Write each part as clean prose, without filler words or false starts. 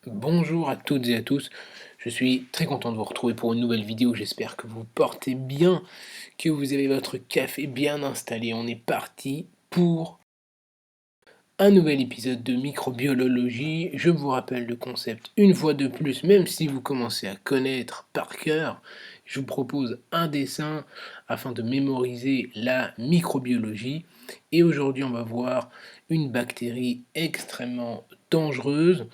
Bonjour à toutes et à tous, je suis très content de vous retrouver pour une nouvelle vidéo, j'espère que vous portez bien, que vous avez votre café bien installé. On est parti pour un nouvel épisode de microbiologie. Je vous rappelle le concept une fois de plus, même si vous commencez à connaître par cœur. Je vous propose un dessin afin de mémoriser la microbiologie. Et aujourd'hui, on va voir une bactérie extrêmement dangereuse.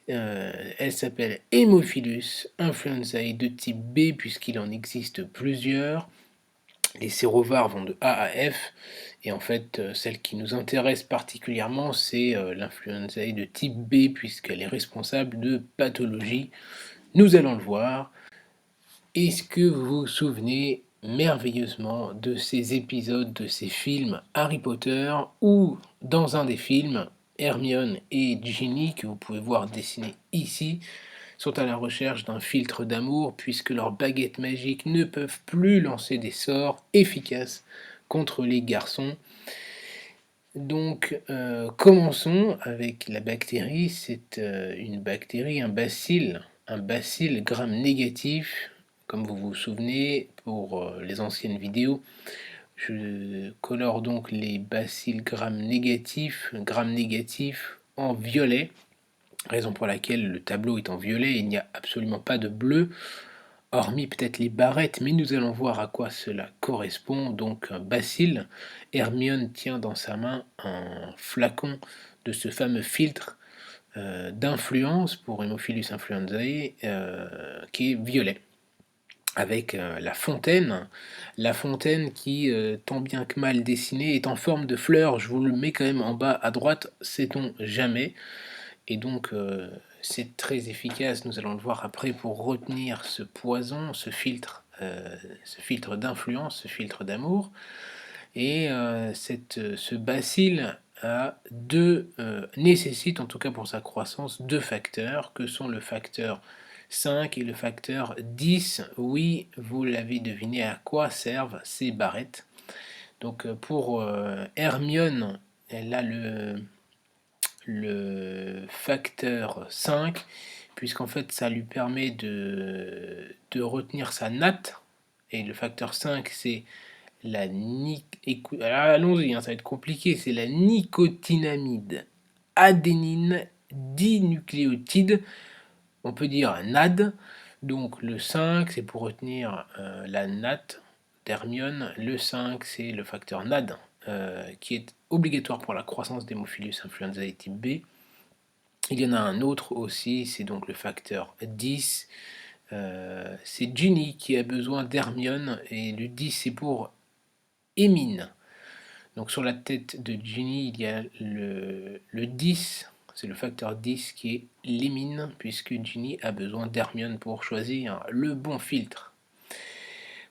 Elle s'appelle Haemophilus influenzae de type B puisqu'il en existe plusieurs. Les sérovars vont de A à F et en fait celle qui nous intéresse particulièrement c'est l'influenzae de type B puisqu'elle est responsable de pathologies. Nous allons le voir. Est-ce que vous vous souvenez merveilleusement de ces épisodes de ces films Harry Potter où dans un des films Hermione et Ginny, que vous pouvez voir dessinés ici, sont à la recherche d'un filtre d'amour puisque leurs baguettes magiques ne peuvent plus lancer des sorts efficaces contre les garçons. Donc commençons avec la bactérie. C'est une bactérie, un bacille gram négatif. Comme vous vous souvenez pour les anciennes vidéos, je colore donc les bacilles gram négatifs en violet, raison pour laquelle le tableau est en violet, il n'y a absolument pas de bleu, hormis peut-être les barrettes, mais nous allons voir à quoi cela correspond. Donc un bacille, Hermione tient dans sa main un flacon de ce fameux filtre d'influence pour Haemophilus influenzae qui est violet. Avec la fontaine qui, tant bien que mal dessinée, est en forme de fleur. Je vous le mets quand même en bas à droite, sait-on jamais. Et donc, c'est très efficace, nous allons le voir après, pour retenir ce poison, ce filtre d'influence, ce filtre d'amour. Et ce bacille nécessite, en tout cas pour sa croissance, deux facteurs, que sont le facteur 5 et le facteur 10. Oui, vous l'avez deviné, à quoi servent ces barrettes. Donc pour Hermione, elle a le facteur 5, puisqu'en fait ça lui permet de retenir sa natte. Et le facteur 5, c'est allons-y, hein, ça va être compliqué, c'est la nicotinamide adénine dinucléotide, on peut dire NAD. Donc le 5, c'est pour retenir la natte d'Hermione. Le 5, c'est le facteur NAD, qui est obligatoire pour la croissance d'Haemophilus influenzae type B. Il y en a un autre aussi, c'est donc le facteur 10. C'est Ginny qui a besoin d'Hermione, et le 10 c'est pour Émine. Donc sur la tête de Ginny, il y a le 10, c'est le facteur 10 qui est l'émine, puisque Ginny a besoin d'Hermione pour choisir le bon filtre.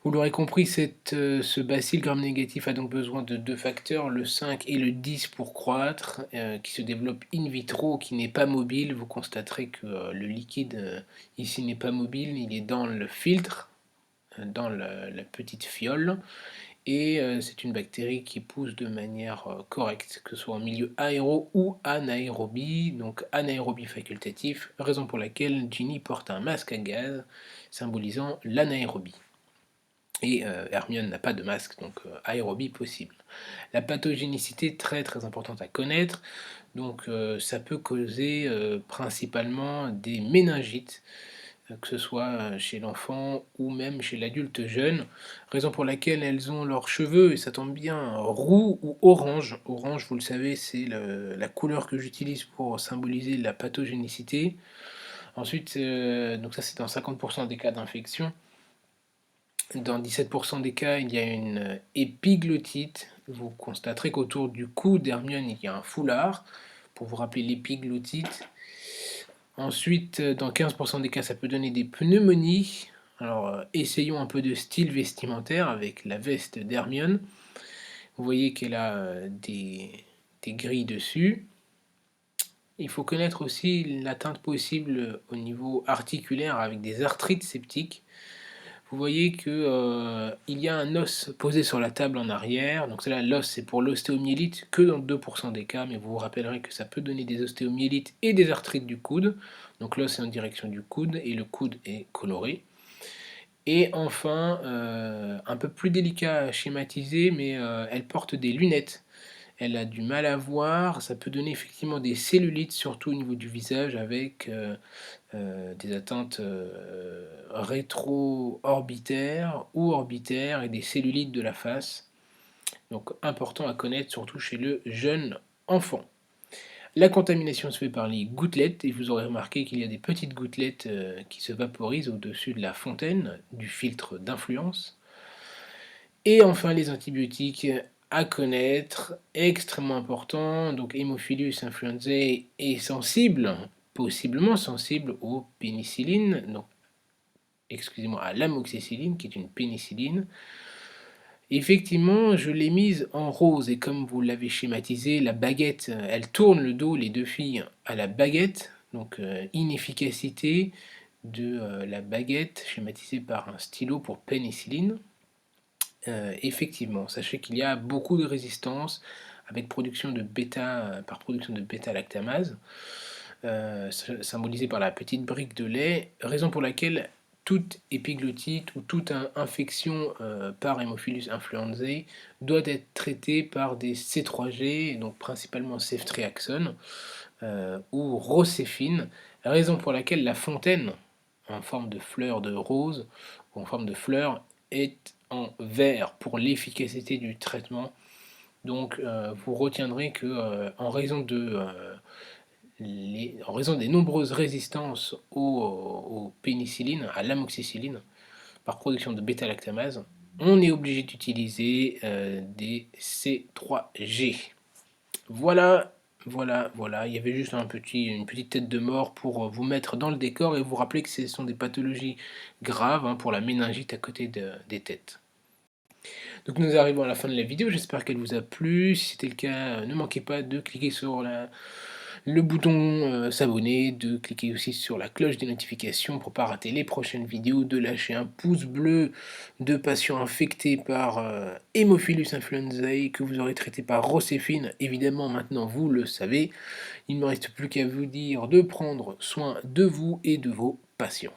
Vous l'aurez compris, ce bacille gram négatif a donc besoin de deux facteurs, le 5 et le 10 pour croître, qui se développe in vitro, qui n'est pas mobile. Vous constaterez que le liquide ici n'est pas mobile, il est dans le filtre, dans la petite fiole. Et c'est une bactérie qui pousse de manière correcte, que ce soit en milieu aéro ou anaérobie, donc anaérobie facultatif, raison pour laquelle Ginny porte un masque à gaz symbolisant l'anaérobie. Et Hermione n'a pas de masque, donc aérobie possible. La pathogénicité, très très importante à connaître, donc ça peut causer principalement des méningites, que ce soit chez l'enfant ou même chez l'adulte jeune, raison pour laquelle elles ont leurs cheveux, et ça tombe bien, roux ou orange. Orange, vous le savez, c'est la couleur que j'utilise pour symboliser la pathogénicité. Ensuite, donc ça c'est dans 50% des cas d'infection. Dans 17% des cas, il y a une épiglottite. Vous constaterez qu'autour du cou d'Hermione, il y a un foulard, pour vous rappeler l'épiglottite. Ensuite, dans 15% des cas, ça peut donner des pneumonies. Alors, essayons un peu de style vestimentaire avec la veste d'Hermione. Vous voyez qu'elle a des grilles dessus. Il faut connaître aussi l'atteinte possible au niveau articulaire avec des arthrites septiques. vous voyez que, il y a un os posé sur la table en arrière, donc là l'os c'est pour l'ostéomyélite que dans 2 des cas, mais vous vous rappellerez que ça peut donner des ostéomyélites et des arthrites du coude. Donc l'os est en direction du coude et le coude est coloré. Et enfin, un peu plus délicat à schématiser, mais elle porte des lunettes. Elle a du mal à voir, ça peut donner effectivement des cellulites, surtout au niveau du visage avec, des atteintes, rétro-orbitaires ou orbitaires et des cellulites de la face. Donc important à connaître, surtout chez le jeune enfant. La contamination se fait par les gouttelettes et vous aurez remarqué qu'il y a des petites gouttelettes qui se vaporisent au-dessus de la fontaine du filtre d'influence. Et enfin les antibiotiques à connaître, extrêmement important, donc Haemophilus influenzae est sensible, possiblement sensible aux pénicillines, donc excusez-moi, à l'amoxicilline qui est une pénicilline. Effectivement, je l'ai mise en rose et comme vous l'avez schématisé, la baguette, elle tourne le dos, les deux filles, à la baguette, donc inefficacité de la baguette schématisée par un stylo pour pénicilline. Effectivement, sachez qu'il y a beaucoup de résistance avec production de bêta, par production de bêta-lactamase, symbolisée par la petite brique de lait, raison pour laquelle toute épiglottite ou toute infection par Haemophilus influenzae doit être traitée par des C3G, donc principalement ceftriaxone ou roséfine, raison pour laquelle la fontaine en forme de fleur de rose ou en forme de fleur est en vert pour l'efficacité du traitement. Donc vous retiendrez que en raison des nombreuses résistances aux pénicillines, à l'amoxicilline, par production de bêta-lactamase, on est obligé d'utiliser des C3G. Voilà, voilà, il y avait juste une petite tête de mort pour vous mettre dans le décor et vous rappeler que ce sont des pathologies graves hein, pour la méningite à côté des têtes. Donc nous arrivons à la fin de la vidéo, j'espère qu'elle vous a plu. Si c'était le cas, ne manquez pas de cliquer sur le bouton s'abonner, de cliquer aussi sur la cloche des notifications pour ne pas rater les prochaines vidéos, de lâcher un pouce bleu de patients infectés par Haemophilus influenzae que vous aurez traité par roséfine. Évidemment, maintenant vous le savez, il ne me reste plus qu'à vous dire de prendre soin de vous et de vos patients.